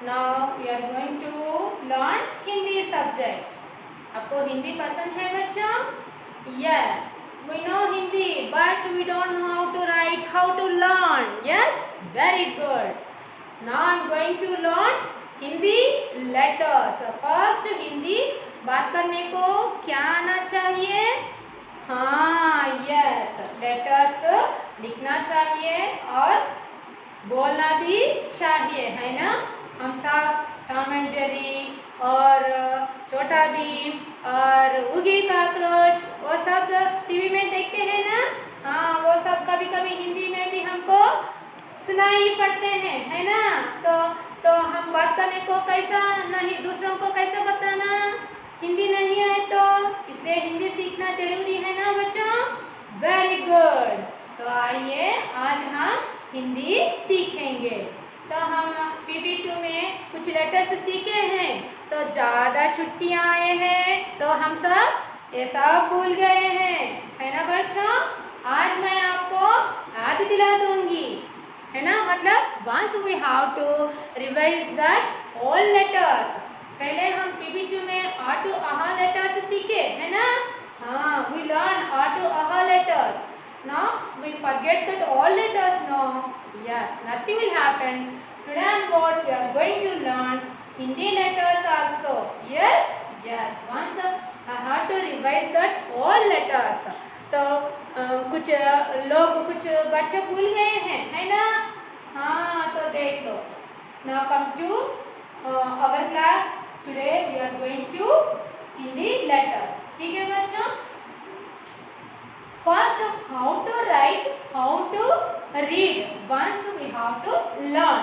Now we are going to learn Hindi subject. आपको हिंदी पसंद है बच्चों? Yes, we know Hindi, but we don't know how to write, how to learn. Yes, very good. Now I'm going to learn Hindi letters. First Hindi बात करने को क्या आना चाहिए? हाँ, yes, letters लिखना चाहिए और बोलना भी चाहिए, है ना? हम सब टॉम एंड जेरी और छोटा भीम और उगी काकरोच वो सब टीवी में देखते हैं ना? हाँ, वो सब कभी कभी हिंदी में भी हमको सुनाई पड़ते हैं, है ना? तो हम बात करने को कैसा नहीं, दूसरों को कैसा बताना, हिंदी नहीं है तो इसलिए हिंदी सीखना जरूरी है ना बच्चों? Very good. तो आइए आज हम हिंदी सीखेंगे। तो हम PB2 में कुछ लेटर्स सीखे हैं, तो ज़्यादा छुट्टियाँ आए हैं तो हम सब ये सब भूल गए हैं, है ना बच्चों? आज मैं आपको याद दिला दूंगी, है ना? मतलब once we have to revise that all letters. पहले हम PB2 में आ टू आहा लेटर्स सीखे, है ना? हाँ, वी लर्न आ टू आहा letters. Now we forget that all letters now. Yes, nothing will happen. Today onwards we are going to learn Hindi letters also. Yes, yes. Once I have to revise that all letters. तो कुछ लोग कुछ बच्चे भूल गए हैं, है ना? हाँ, तो देख लो. Now come to our class. Today we are going to Hindi letters. ठीक है बच्चों? First, how to write, how to read. Once we have to learn.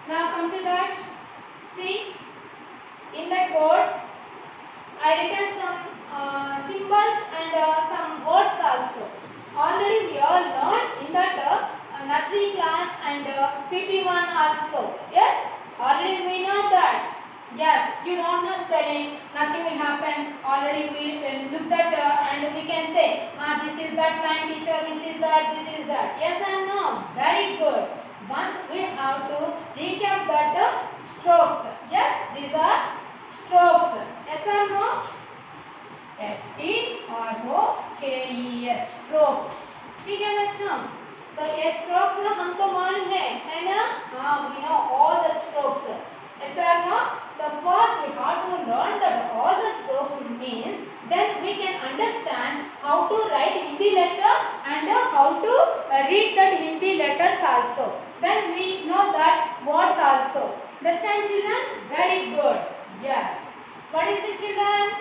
Now come to that. See, in that board, I written some symbols and some words also. Already we all learned in that nursery class and PP1 also. Yes, already we know that. Yes, you don't know spelling, nothing will happen. Already we looked at and we can say, this is that line teacher, this is that, this is that. Yes and no? Very good. Once we have to recap that strokes. Yes, these are strokes. Yes or no? STROKES, strokes. ठीक है बच्चों? तो ये strokes हमको मालूम है ना? हाँ, we know all the strokes. Yes or no? The first we have to learn that all the strokes means, then we can understand how to write Hindi letter and how to read that Hindi letters also. Then we know that words also. Understand children? Very good. Yes. What is this children?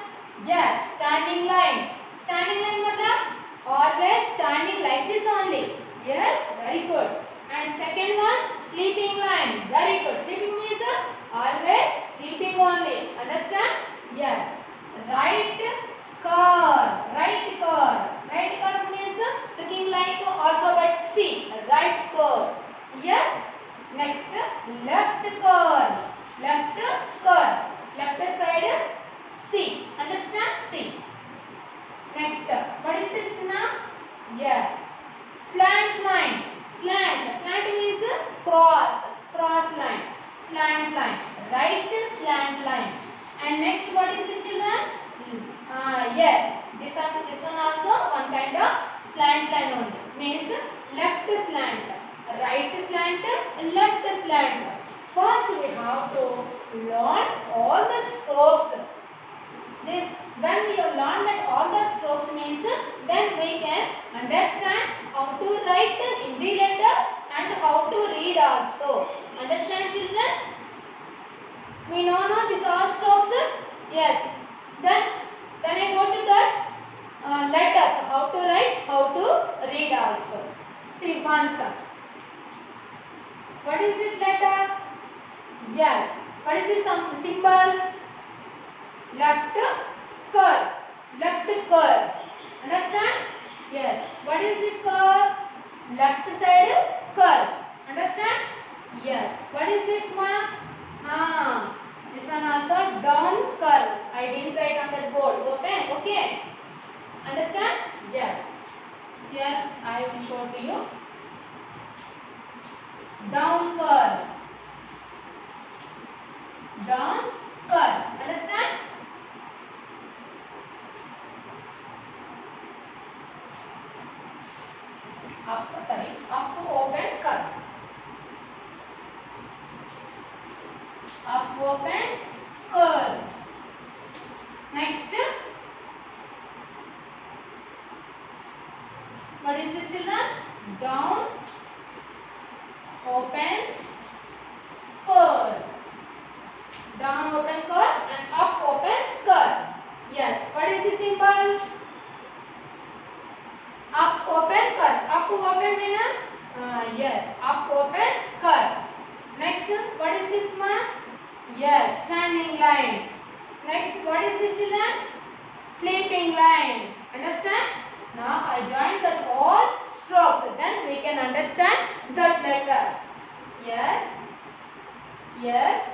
Yes, standing line. Standing line matlab always standing like this only. Yes, very good. And second one, sleeping line. Very good. Sleeping means always sleeping only. Understand? Yes. Right curve. Right curve. Right curve means looking like alphabet C. Right curve. Yes. Next, left curve. Left curve. Left side C. Understand? C. Next, what is this now? Yes. Slant line. Slant. Slant means cross. Cross line. Slant line. Right slant line. And next, what is this children? Yes. This one also one kind of slant line only. Means left slant. Right slant. Left slant. First we have to learn all the strokes. When we have learned that all the strokes means, then we can understand how to write the Hindi letter and how to read also. Understand children? We know now these all strokes. Yes. Then I go to that letters. How to write, how to read also. See once. What is this letter? Yes. What is this symbol? Left curve. Left curve. Understand? Yes. What is this curve? Left side curve. Understand? Yes. What is this one? This one also down curve. I didn't write on the board. Okay? Okay. Understand? Yes. Here I will show to you. Down curve. Up open curl. Next, what is this children? Down open curl. Down open curl and up open curl. Yes. What is the symbol? Up open curl. Up open है ना? Yes. Up open curl. Next, what is this one? Yes. Standing line. Next, what is this children? Sleeping line. Understand? Now I join that all strokes. Then we can understand that letter. Yes. Yes.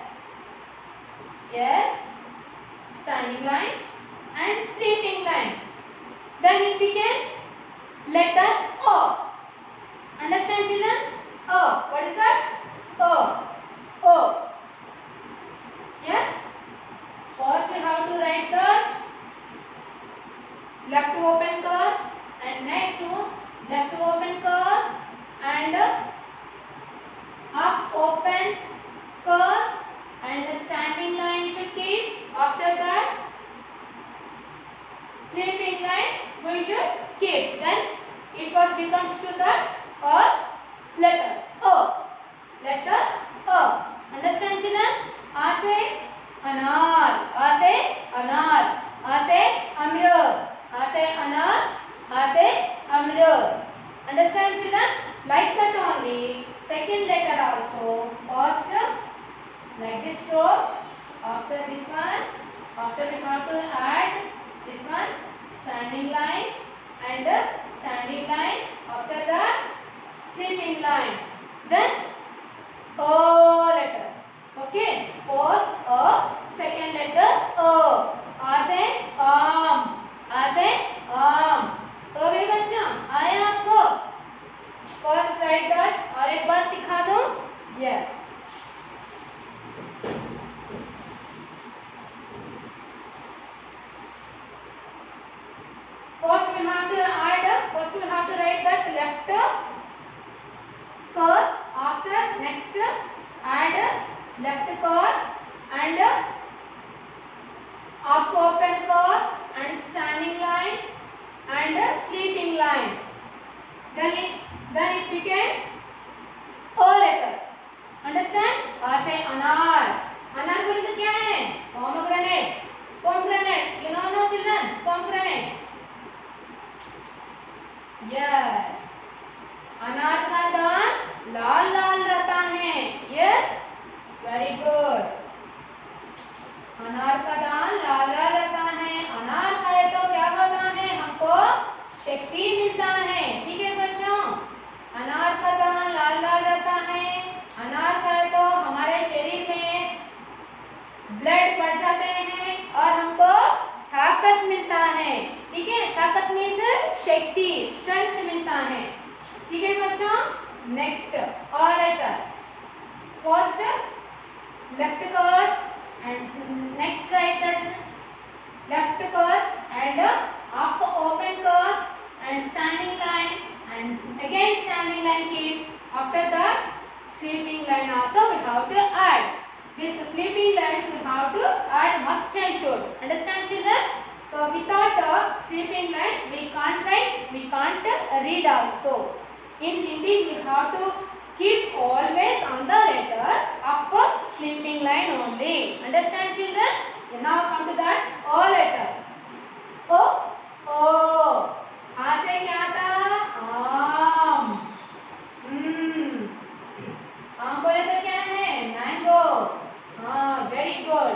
Yes. Standing line and sleeping line. Then it became letter O. Understand children? O. What is that? O. O. Yes. First we have to write that left open curve and next left open curve and up open curve and the standing line should keep. After that sleeping line we should keep. Then it was becomes to that letter O. Letter O. Understand children? A से अनार, A से अनार, A से अमरूद, A से अनार, A से अमरूद. Understand children? Like that only. Second letter also. First, like this stroke. After this one, after we have to add this one standing line and standing line. After that sleeping line. Then O letter. Okay. First O, second letter O. A से आम, A से आम. तो गए बच्चों, आया आपको? First write that. और एक बार सिखा दो. Yes. First we have to add. First we have to write that left curve. After next add left curve and up open curve and standing line and sleeping line. Then it became O letter. Understand? A से अनार. अनार बोले तो क्या है? Pomegranate. Pomegranate. You know no children? Pomegranate. Yes. अनार का दान लाल लाल रहता है. Yes. Very good. अनार का दान लाल लाल रहता है. अनार खाए तो क्या होता है? हमको शक्ति मिलता है. ठीक है बच्चों? अनार का दान लाल लाल रहता है. अनार खाए तो हमारे शरीर में ब्लड बढ़ जाते हैं और हमको ताकत मिलता है. ठीक है? ताकत में से शक्ति, स्ट्रेंथ मिलता है. ठीक है बच्चों? नेक्स्ट और letter. First left curve and next write that left curve and up open curve and standing line and again standing line keep. After that sleeping line also we have to add. This sleeping lines we have to add must and should. Understand children? So without sleeping line we can't write, we can't read also. In Hindi we have to keep always on the letters up sleeping line only. Understand children? Now come to that O letter. O. O. आ से क्या था? आम. आम बोले तो क्या है? Mango. हाँ, वेरी गुड.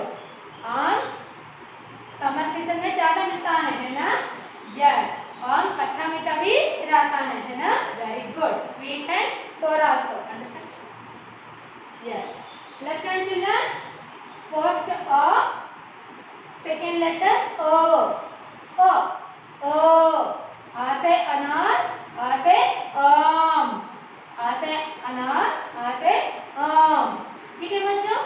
आम समर सीजन में ज्यादा मिलता है ना? यस. आम खट्टा मीठा भी रहता है ना? Very good. Sweet and sour also. Understand? Yes. Understand children? First A, second letter O. O. O. A से अनार, A से आम. A से अनार, A से आम. ठीक है बच्चों?